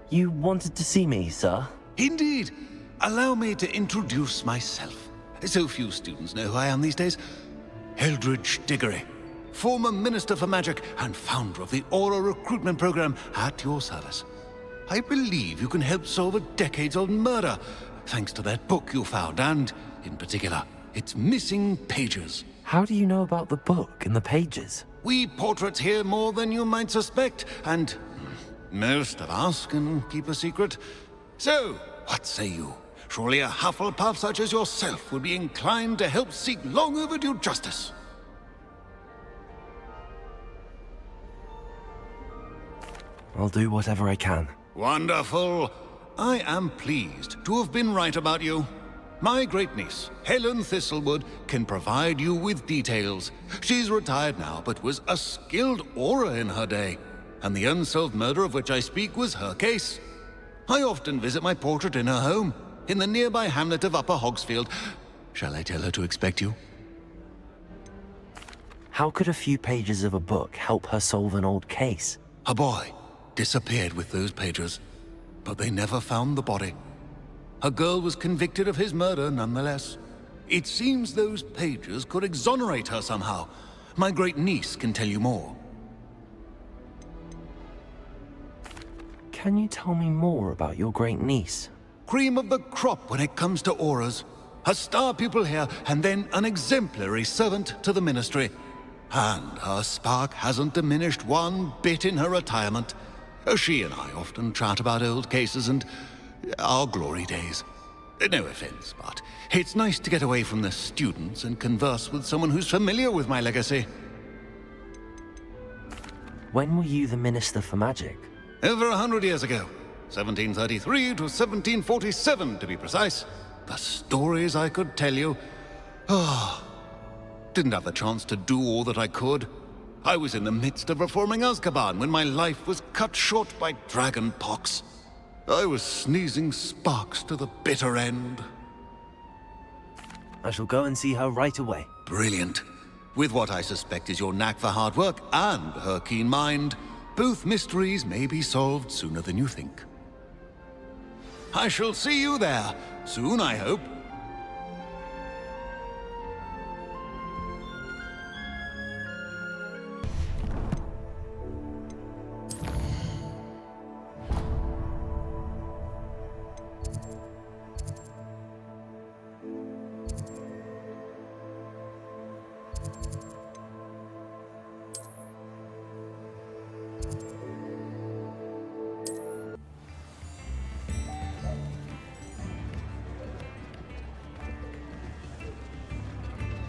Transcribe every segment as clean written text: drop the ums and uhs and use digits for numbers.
You wanted to see me, sir? Indeed. Allow me to introduce myself. So few students know who I am these days. Eldridge Diggory, former Minister for Magic and founder of the Aura Recruitment Program, at your service. I believe you can help solve a decades-old murder, thanks to that book you found, and, in particular, its missing pages. How do you know about the book and the pages? We portraits hear more than you might suspect, and most of us can keep a secret. So, what say you? Surely a Hufflepuff such as yourself would be inclined to help seek long overdue justice. I'll do whatever I can. Wonderful. I am pleased to have been right about you. My great-niece, Helen Thistlewood, can provide you with details. She's retired now, but was a skilled aura in her day. And the unsolved murder of which I speak was her case. I often visit my portrait in her home, in the nearby hamlet of Upper Hogsfield. Shall I tell her to expect you? How could a few pages of a book help her solve an old case? A boy disappeared with those pages, but they never found the body. A girl was convicted of his murder nonetheless. It seems those pages could exonerate her somehow. My great-niece can tell you more. Can you tell me more about your great-niece? Cream of the crop when it comes to auras. A star pupil here, and then an exemplary servant to the ministry. And her spark hasn't diminished one bit in her retirement. She and I often chat about old cases and our glory days. No offense, but it's nice to get away from the students and converse with someone who's familiar with my legacy. When were you the Minister for Magic? Over 100 years ago. 1733 to 1747, to be precise. The stories I could tell you. Didn't have the chance to do all that I could. I was in the midst of reforming Azkaban when my life was cut short by dragon pox. I was sneezing sparks to the bitter end. I shall go and see her right away. Brilliant. With what I suspect is your knack for hard work and her keen mind, both mysteries may be solved sooner than you think. I shall see you there, soon I hope.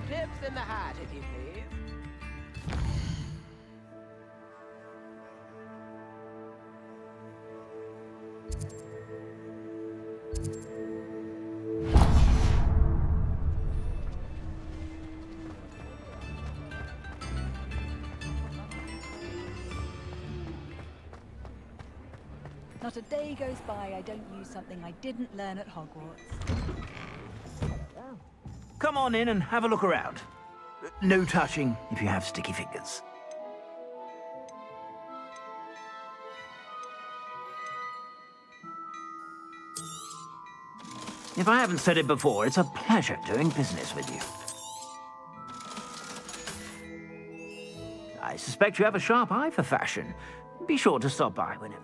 Tips in the hat, if you please. Not a day goes by I don't use something I didn't learn at Hogwarts. Come on in and have a look around. No touching if you have sticky fingers. If I haven't said it before, it's a pleasure doing business with you. I suspect you have a sharp eye for fashion. Be sure to stop by whenever.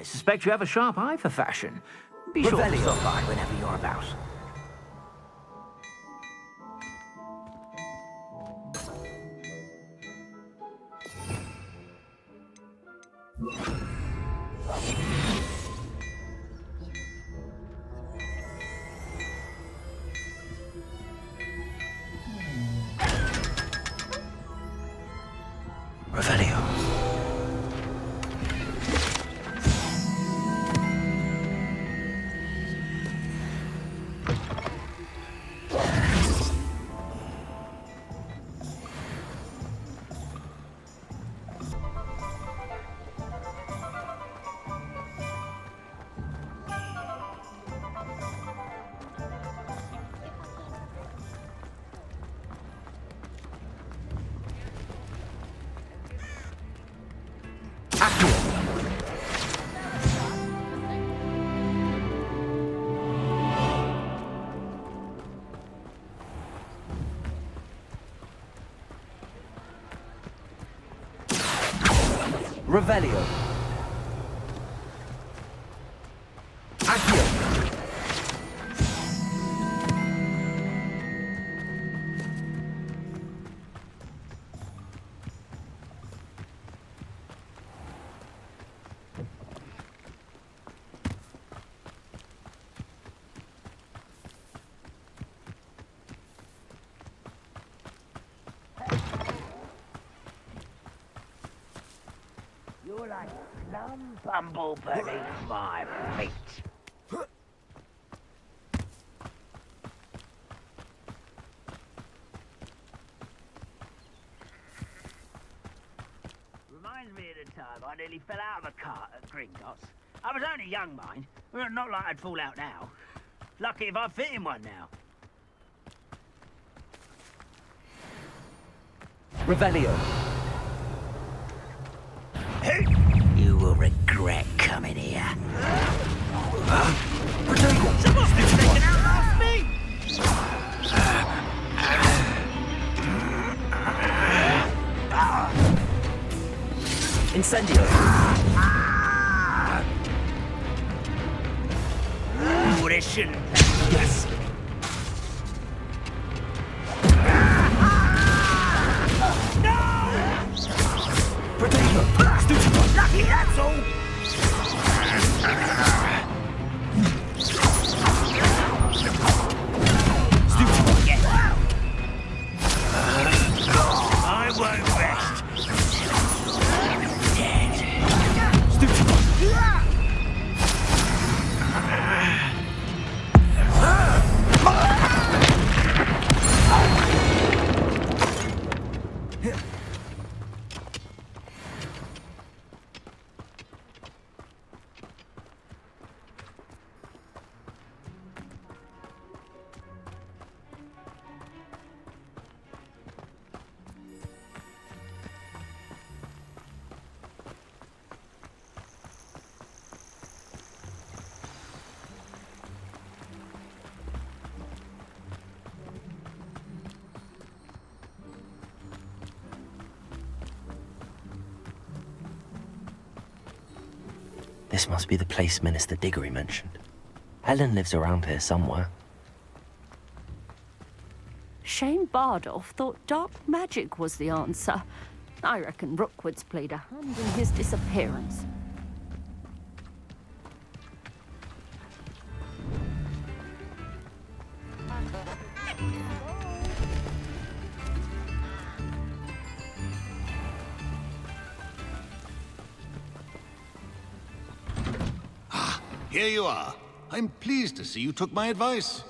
I suspect you have a sharp eye for fashion. Be sure to stop by whenever you're about. Revelio. Revelio. Accio. You're like plum bumble beneath my feet. Reminds me of the time I nearly fell out of a cart at Gringotts. I was only young, mind. Well, not like I'd fall out now. Lucky if I fit in one now. Revelio. You will regret coming here. Someone's They're taking out last me! Incendio. Oh, this shouldn't. Yes. Lucky, that's all! I won't rest. This must be the place Minister Diggory mentioned. Helen lives around here somewhere. Shane Bardolph thought dark magic was the answer. I reckon Rookwood's played a hand in his disappearance. Here you are. I'm pleased to see you took my advice.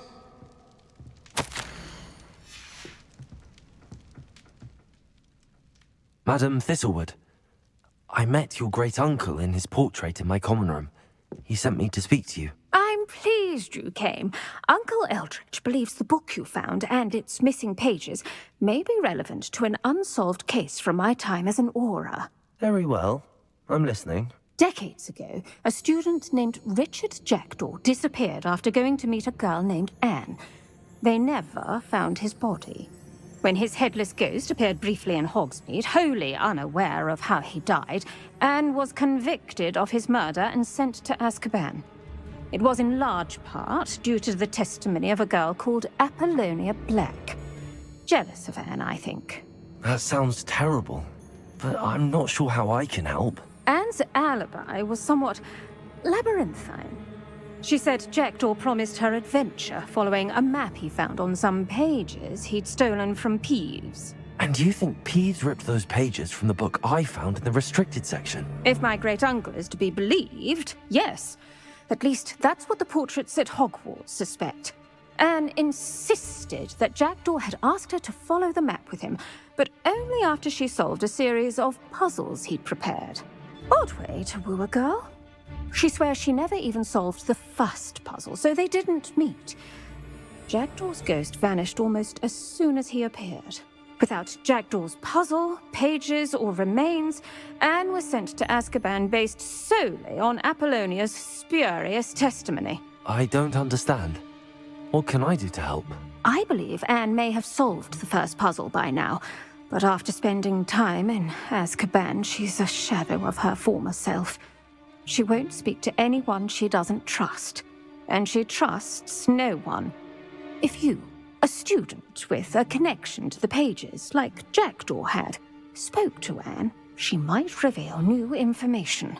Madam Thistlewood, I met your great-uncle in his portrait in my common room. He sent me to speak to you. I'm pleased you came. Uncle Eldridge believes the book you found and its missing pages may be relevant to an unsolved case from my time as an aura. Very well. I'm listening. Decades ago, a student named Richard Jackdaw disappeared after going to meet a girl named Anne. They never found his body. When his headless ghost appeared briefly in Hogsmeade, wholly unaware of how he died, Anne was convicted of his murder and sent to Azkaban. It was in large part due to the testimony of a girl called Apollonia Black. Jealous of Anne, I think. That sounds terrible, but I'm not sure how I can help. Anne's alibi was somewhat labyrinthine. She said Jackdaw promised her adventure following a map he found on some pages he'd stolen from Peeves. And you think Peeves ripped those pages from the book I found in the restricted section? If my great-uncle is to be believed, yes. At least that's what the portraits at Hogwarts suspect. Anne insisted that Jackdaw had asked her to follow the map with him, but only after she solved a series of puzzles he'd prepared. Odd way to woo a girl. She swears she never even solved the first puzzle, so they didn't meet. Jackdaw's ghost vanished almost as soon as he appeared. Without Jackdaw's puzzle, pages, or remains, Anne was sent to Azkaban based solely on Apollonia's spurious testimony. I don't understand. What can I do to help? I believe Anne may have solved the first puzzle by now, but after spending time in Azkaban, she's a shadow of her former self. She won't speak to anyone she doesn't trust, and she trusts no one. If you, a student with a connection to the pages, like Jackdaw had, spoke to Anne, she might reveal new information.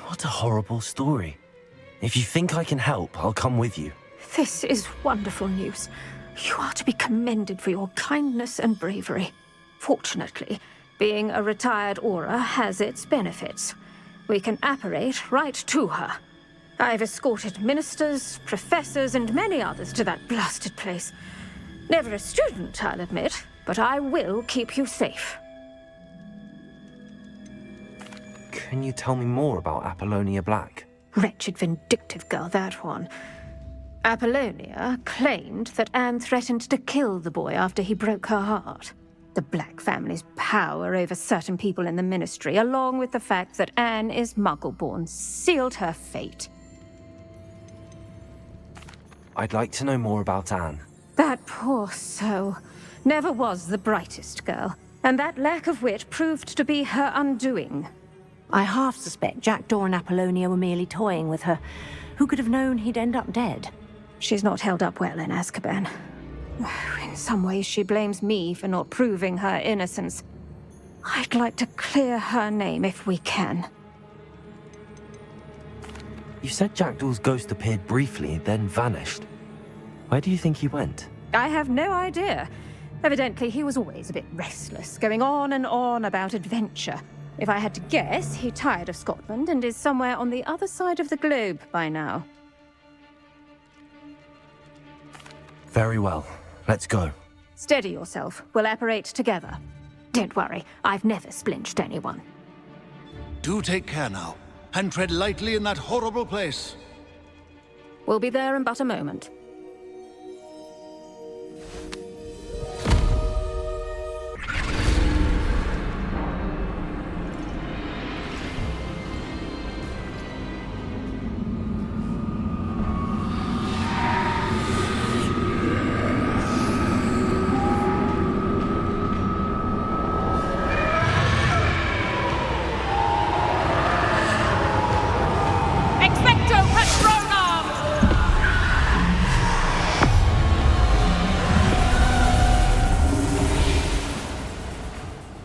What a horrible story. If you think I can help, I'll come with you. This is wonderful news. You are to be commended for your kindness and bravery. Fortunately, being a retired Auror has its benefits. We can apparate right to her. I've escorted ministers, professors, and many others to that blasted place. Never a student, I'll admit, but I will keep you safe. Can you tell me more about Apollonia Black? Wretched, vindictive girl, that one. Apollonia claimed that Anne threatened to kill the boy after he broke her heart. The Black family's power over certain people in the Ministry, along with the fact that Anne is Muggle-born, sealed her fate. I'd like to know more about Anne. That poor soul never was the brightest girl, and that lack of wit proved to be her undoing. I half suspect Jackdaw and Apollonia were merely toying with her. Who could have known he'd end up dead? She's not held up well in Azkaban. In some ways, she blames me for not proving her innocence. I'd like to clear her name if we can. You said Jackdaw's ghost appeared briefly, then vanished. Where do you think he went? I have no idea. Evidently, he was always a bit restless, going on and on about adventure. If I had to guess, he tired of Scotland and is somewhere on the other side of the globe by now. Very well. Let's go. Steady yourself. We'll apparate together. Don't worry, I've never splinched anyone. Do take care now, and tread lightly in that horrible place. We'll be there in but a moment.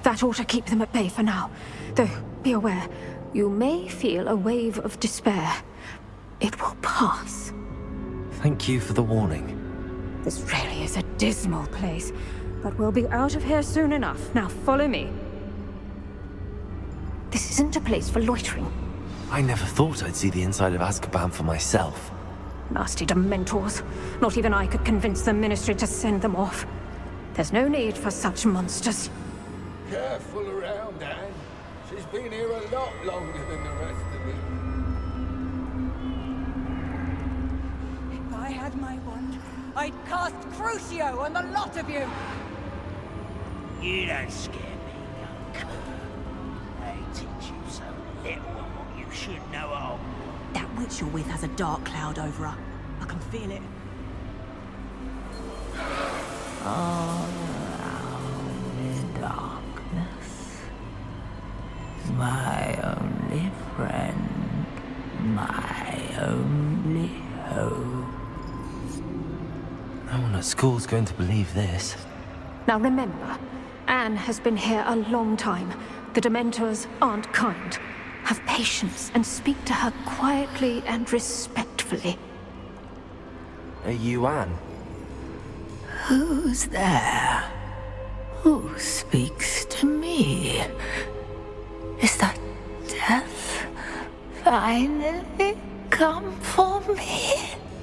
That ought to keep them at bay for now. Though, be aware, you may feel a wave of despair. It will pass. Thank you for the warning. This really is a dismal place, but we'll be out of here soon enough. Now follow me. This isn't a place for loitering. I never thought I'd see the inside of Azkaban for myself. Nasty Dementors. Not even I could convince the Ministry to send them off. There's no need for such monsters. Careful around, Anne. She's been here a lot longer than the rest of you. If I had my wand, I'd cast Crucio on the lot of you! You don't scare me, young cur. They teach you so little of what you should know of. That witch you're with has a dark cloud over her. can feel it. All around in darkness. My only friend. My only hope. No one at school's going to believe this. Now remember, Anne has been here a long time. The Dementors aren't kind. Have patience and speak to her quietly and respectfully. Are you Anne? Who's there? Who speaks to me? Is that death finally come for me?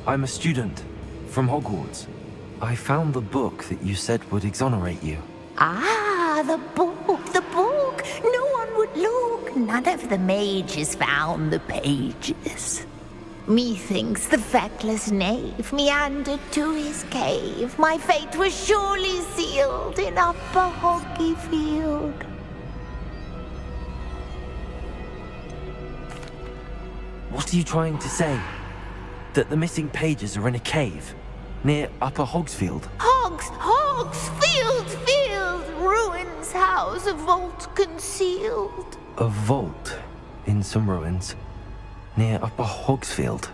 I'm a student from Hogwarts. I found the book that you said would exonerate you. Ah, the book, the book. No one would look. None of the mages found the pages. Methinks the feckless knave meandered to his cave. My fate was surely sealed in Upper Hoggyfield. What are you trying to say? That the missing pages are in a cave near Upper Hogsfield? Field, ruins house, a vault concealed. A vault in some ruins near Upper Hogsfield.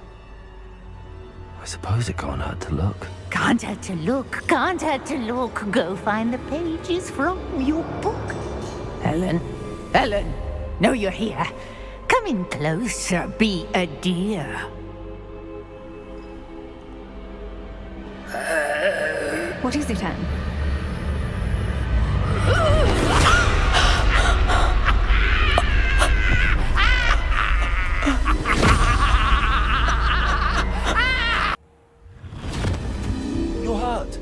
I suppose it can't hurt to look. Can't hurt to look, can't hurt to look. Go find the pages from your book. Helen, know you're here. Come in closer, be a dear. What is it, Anne? You're hurt.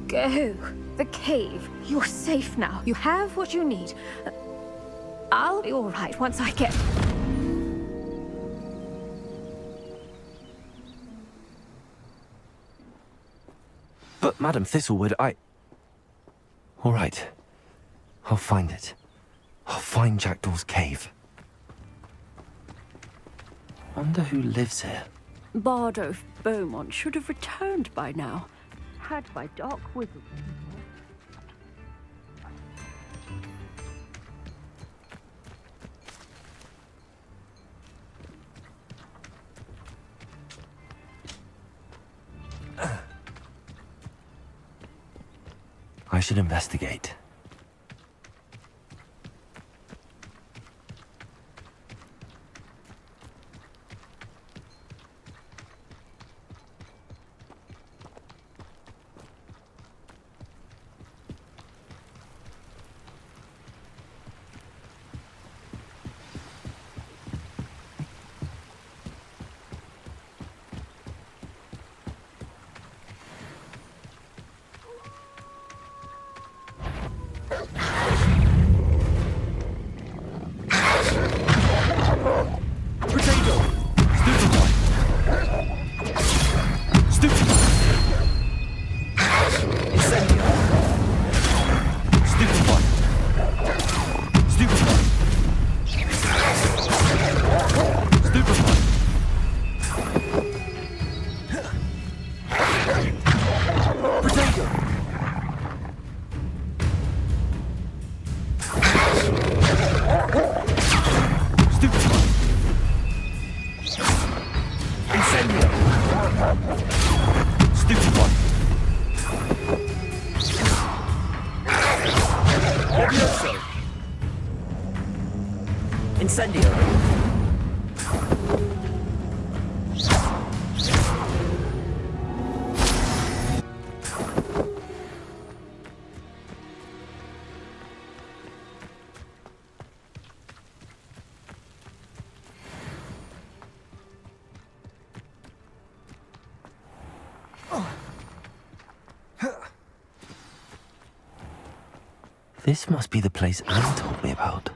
Go. The cave. You're safe now. You have what you need. I'll be all right once I get... But, Madam Thistlewood, All right. I'll find it. I'll find Jackdaw's cave. Wonder who lives here. Bardolph Beaumont should have returned by now. Had my dark wizard. I should investigate. This must be the place Anne told me about.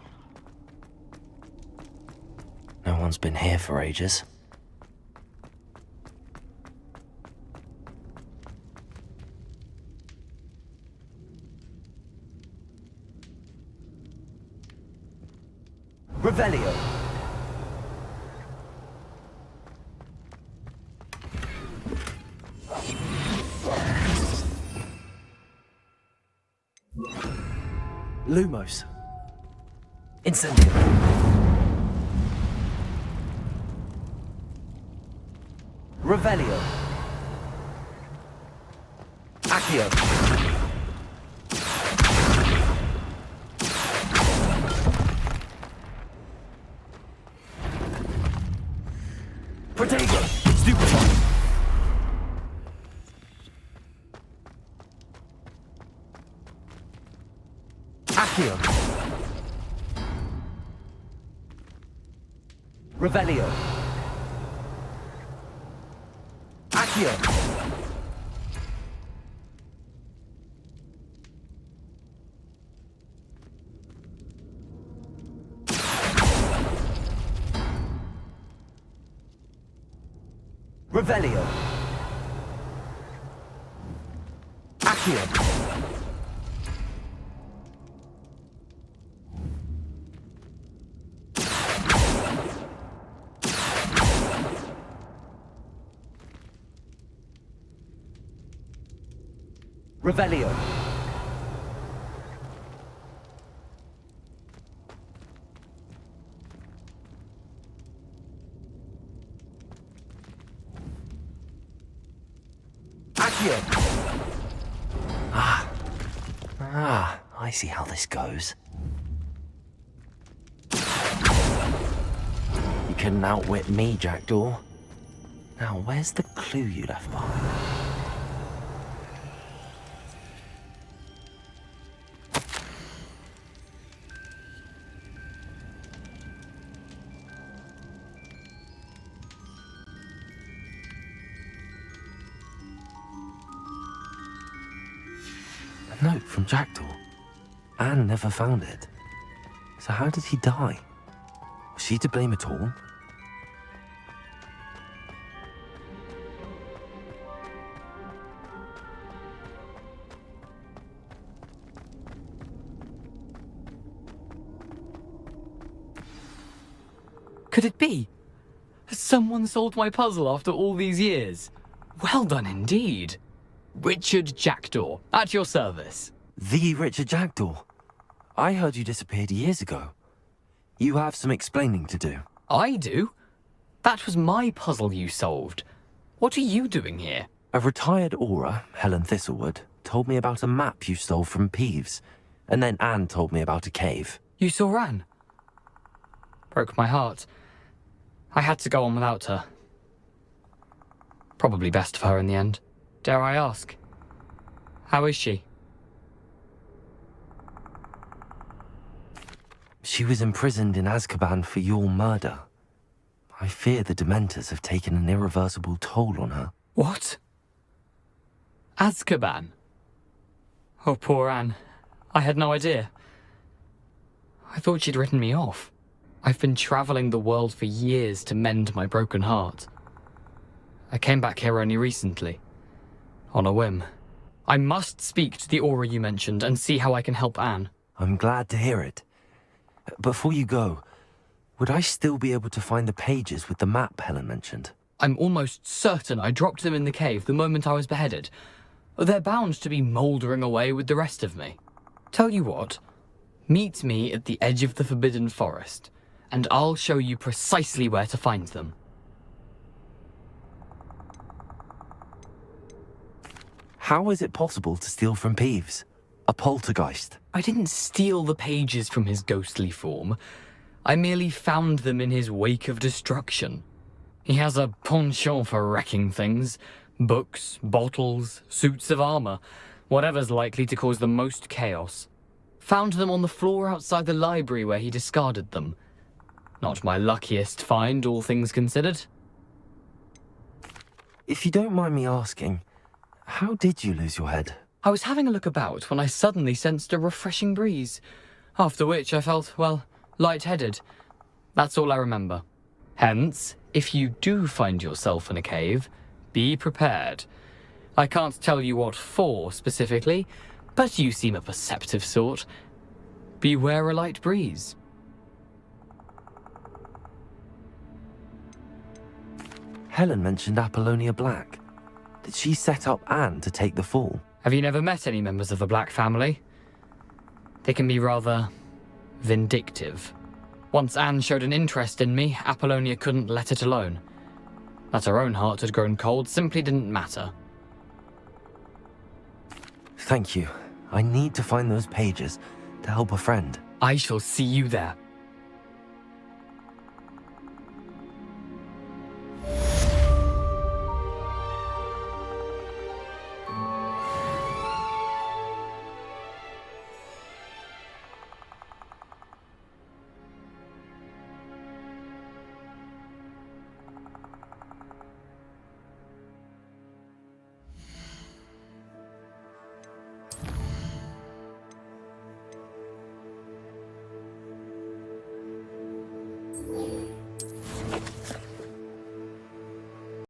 No one's been here for ages. Revelio. Lumos. Incendium. Revelio. Accio. Protego. Stupefy. Accio. Revelio. Accio. Revelio. Accio. Revelio. Accio. I see how this goes. You couldn't outwit me, Jackdaw. Now, where's the clue you left behind? A note from Jackdaw. Anne never found it. So how did he die? Was she to blame at all? Could it be? Has someone solved my puzzle after all these years? Well done indeed. Richard Jackdaw, at your service. The Richard Jackdaw? I heard you disappeared years ago. You have some explaining to do. I do? That was my puzzle you solved. What are you doing here? A retired Aura, Helen Thistlewood, told me about a map you stole from Peeves, and then Anne told me about a cave. You saw Anne? Broke my heart. I had to go on without her. Probably best of her in the end. Dare I ask? How is she? She was imprisoned in Azkaban for your murder. I fear the Dementors have taken an irreversible toll on her. What? Azkaban? Oh, poor Anne. I had no idea. I thought she'd written me off. I've been traveling the world for years to mend my broken heart. I came back here only recently. On a whim. I must speak to the Aura you mentioned and see how I can help Anne. I'm glad to hear it. Before you go, would I still be able to find the pages with the map Helen mentioned? I'm almost certain I dropped them in the cave the moment I was beheaded. They're bound to be mouldering away with the rest of me. Tell you what, meet me at the edge of the Forbidden Forest, and I'll show you precisely where to find them. How is it possible to steal from Peeves? A poltergeist? I didn't steal the pages from his ghostly form. I merely found them in his wake of destruction. He has a penchant for wrecking things. Books, bottles, suits of armor, whatever's likely to cause the most chaos. Found them on the floor outside the library where he discarded them. Not my luckiest find, all things considered. If you don't mind me asking, how did you lose your head? I was having a look about when I suddenly sensed a refreshing breeze, after which I felt, well, lightheaded. That's all I remember. Hence, if you do find yourself in a cave, be prepared. I can't tell you what for specifically, but you seem a perceptive sort. Beware a light breeze. Helen mentioned Apollonia Black. Did she set up Anne to take the fall? Have you never met any members of the Black family? They can be rather vindictive. Once Anne showed an interest in me, Apollonia couldn't let it alone. That her own heart had grown cold simply didn't matter. Thank you. I need to find those pages to help a friend. I shall see you there.